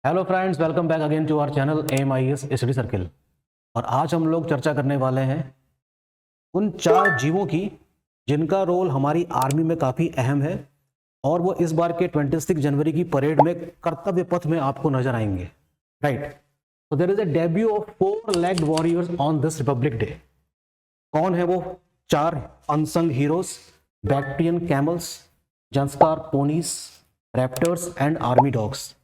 Hello friends, welcome back again to our channel AMIS study circle. और आज हम लोग चर्चा करने वाले हैं उन 4 जीवों की जिनका रोल हमारी आर्मी में काफ़ी अहम है और वो इस बार के 26 जनवरी की परेड में कर्तव्य पथ में आपको नजर आएंगे। राइट, तो there is a debut of 4 legged warriors on this Republic Day. कौन है वो 4 unsung heroes? Bactrian camels, Zanskar ponies, raptors and army dogs.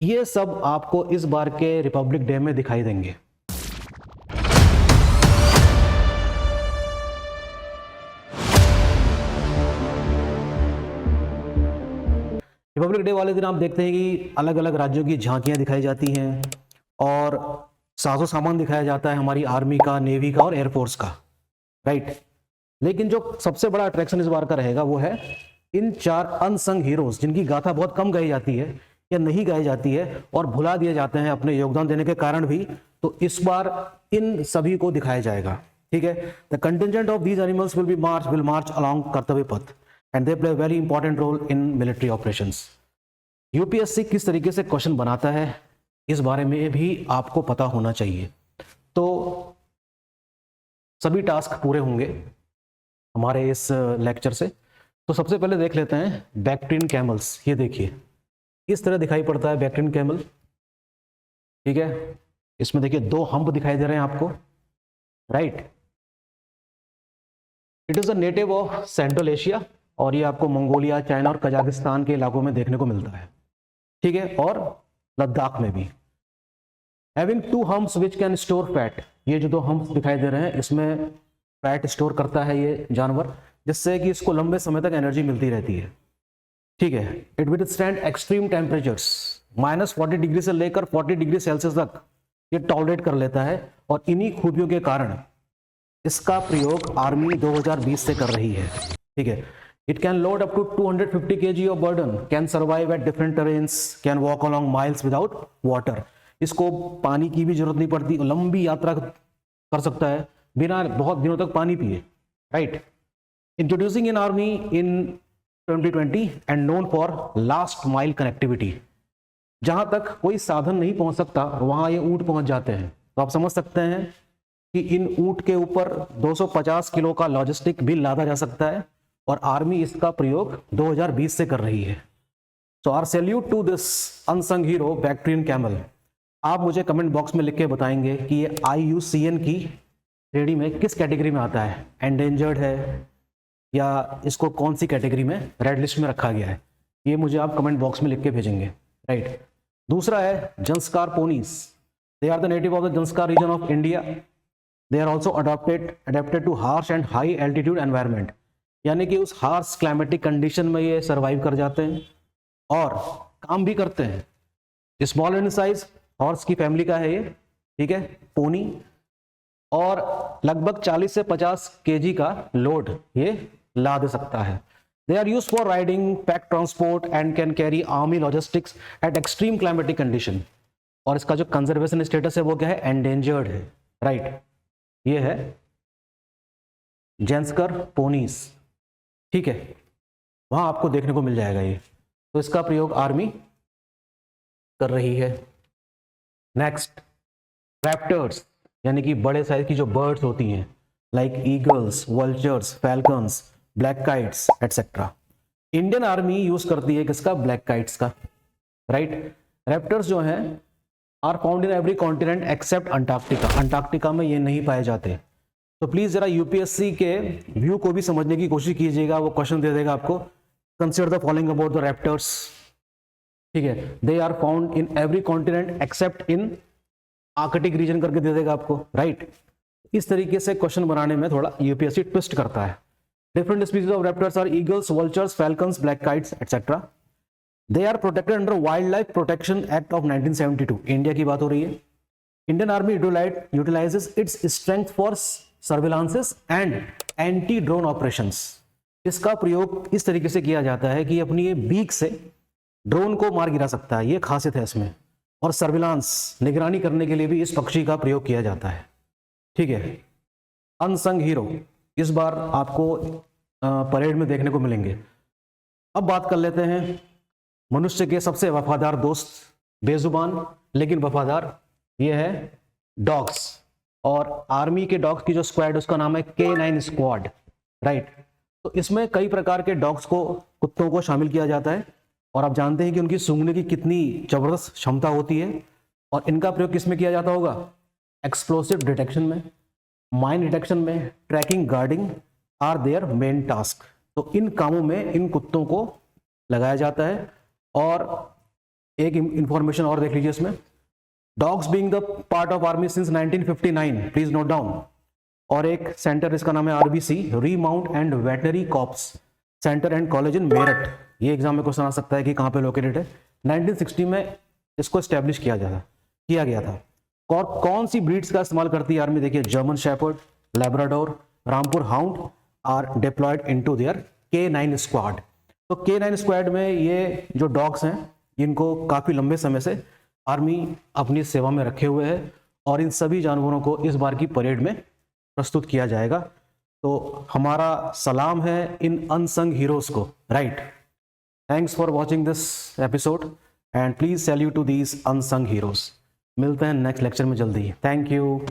ये सब आपको इस बार के रिपब्लिक डे में दिखाई देंगे। रिपब्लिक डे वाले दिन आप देखते हैं कि अलग अलग राज्यों की झांकियां दिखाई जाती हैं और साजो सामान दिखाया जाता है हमारी आर्मी का, नेवी का और एयरफोर्स का। राइट, लेकिन जो सबसे बड़ा अट्रैक्शन इस बार का रहेगा वो है इन 4 अनसंग हीरोज जिनकी गाथा बहुत कम गाई जाती है या नहीं गाई जाती है और भुला दिए जाते हैं अपने योगदान देने के कारण भी। तो इस बार इन सभी को दिखाया जाएगा। ठीक है, the contingent of these animals will march along Kartavya Path and they play very important role in military operations. UPSC किस तरीके से क्वेश्चन बनाता है इस बारे में भी आपको पता होना चाहिए। तो सभी टास्क पूरे होंगे हमारे इस लेक्चर से। तो सबसे पहले देख लेते हैं बैक्ट्रियन कैमल्स। ये देखिए, इस तरह दिखाई पड़ता है बैक्ट्रियन कैमल। ठीक है, इसमें देखिए 2 हम्प दिखाई दे रहे हैं आपको। Right, it is a native of central Asia और ये आपको मंगोलिया, चाइना और कजाकिस्तान के इलाकों में देखने को मिलता है। ठीक है, और लद्दाख में भी। Having 2 humps which can store fat. ये जो 2 हम्प्स दिखाई दे रहे हैं इसमें फैट स्टोर करता है ये जानवर, जिससे कि इसको लंबे समय तक एनर्जी मिलती रहती है। ठीक है, it will stand extreme temperatures -40 degree से लेकर 40 डिग्री सेल्सियस तक ये टॉलरेट कर लेता है और इन्हीं खूबियों के कारण इसका प्रयोग आर्मी 2020 से कर रही है। ठीक है, it can load up to 250 kg of burden, can survive at different terrains, can walk along miles without water. इसको पानी की भी जरूरत नहीं पड़ती, लंबी यात्रा कर सकता है बिना बहुत दिनों तक पानी पिए। Right, introducing in army in 2020 and known for last mile connectivity. जहां तक कोई साधन नहीं पहुंच सकता वहां ये ऊंट पहुंच जाते हैं। तो आप समझ सकते हैं कि इन ऊंट के ऊपर 250 किलो का लॉजिस्टिक भी लादा जा सकता है और आर्मी इसका प्रयोग 2020 से कर रही है। So our salute to this unsung hero Bactrian camel. आप मुझे कमेंट बॉक्स में लिख के बताएंगे कि ये IUCN की श्रेणी में किस कैटेगरी में आता है, एंडेंजर्ड है या इसको कौन सी कैटेगरी में रेड लिस्ट में रखा गया है। ये मुझे आप कमेंट बॉक्स में लिख के भेजेंगे। राइट, दूसरा है Zanskar ponies. They are the native of the Zanskar region of India. They are also adapted to harsh and high altitude environment, यानी कि उस हार्श क्लाइमेटिक कंडीशन में ये सर्वाइव कर जाते हैं और काम भी करते हैं। स्मॉल इन साइज, हॉर्स की फैमिली का है ये। ठीक है, पोनी, और लगभग 40 से 50 kg का लोड ये ला दे सकता है। They are used for riding, pack transport and can carry army logistics at extreme climatic condition। और इसका जो कंजर्वेशन स्टेटस है वो क्या है? एंडेंजर्ड है। राइट, ये है जंस्कार पोनीस। ठीक है, वहां आपको देखने को मिल जाएगा ये। तो इसका प्रयोग आर्मी कर रही है। नेक्स्ट, रैप्टर्स, यानी कि बड़े साइज की जो बर्ड्स होती हैं, like eagles, vultures, falcons, black kites etcetera. Indian army use करती है किसका? ब्लैक काइट्स का। राइट, रैप्टर्स जो हैं are found in every continent except Antarctica. Antarctica में ये नहीं पाए जाते। तो प्लीज जरा यूपीएससी के व्यू को भी समझने की कोशिश कीजिएगा। वो क्वेश्चन दे देगा आपको, consider the following about the raptors. ठीक है, they are found in every continent except in Arctic region करके दे देगा आपको। राइट, इस तरीके से क्वेश्चन बनाने में थोड़ा यूपीएससी ट्विस्ट करता है। Different species of raptors are eagles, vultures, falcons, black kites etcetera. They are protected under wildlife protection act of 1972। India की बात हो रही है। Indian army utilises its strength for surveillances and anti drone operations. इसका प्रयोग इस तरीके से किया जाता है कि अपनी ये बीक से ड्रोन को मार गिरा सकता है, ये खासियत है इसमें। और सर्विलांस, निगरानी करने के लिए भी इस पक्षी का प्रयोग किया जाता है। ठीक है, अनसंग हीरो इस बार आपको परेड में देखने को मिलेंगे। अब बात कर लेते हैं मनुष्य के सबसे वफादार दोस्त बेजुबान लेकिन वफादार, ये है डॉग्स। और आर्मी के डॉग्स की जो स्क्वाड उसका नाम है K9 स्क्वाड, राइट। तो इसमें कई प्रकार के डॉग्स को, कुत्तों को शामिल किया जाता है। और आप जानते हैं कि उनकी सूंघने की कितनी जबरदस्त क्षमता होती है। और इनका प्रयोग किस में किया जाता होगा? एक्सप्लोसिव डिटेक्शन में, माइन डिटेक्शन में, tracking, guarding are their main task. तो इन कामों में इन कुत्तों को लगाया जाता है। और एक इंफॉर्मेशन और देख लीजिए इसमें, dogs being the part of army since 1959, please note down. और एक सेंटर इसका नाम है RBC, remount and veterinary corps center and college in Meerut. ये एग्जाम में क्वेश्चन आ सकता है कि कहाँ पे लोकेटेड है। 1960 में इसको एस्टेब्लिश किया गया था। और कौन सी ब्रीड्स का इस्तेमाल करती है आर्मी? देखिए, German shepherd, Labrador, Rampur hound are deployed into their K9 squad. तो K9 स्क्वाड में ये जो डॉग्स हैं, इनको काफी लंबे समय से आर्मी अपनी सेवा में रखे हुए है। और इन सभी जानवरों को इस बार की परेड में प्रस्तुत किया जाएगा। तो हमारा सलाम है इन अनसंग हीरोज को, right. Thanks for watching this episode and please salute to these unsung heroes. मिलते हैं नेक्स्ट लेक्चर में जल्दी। Thank you.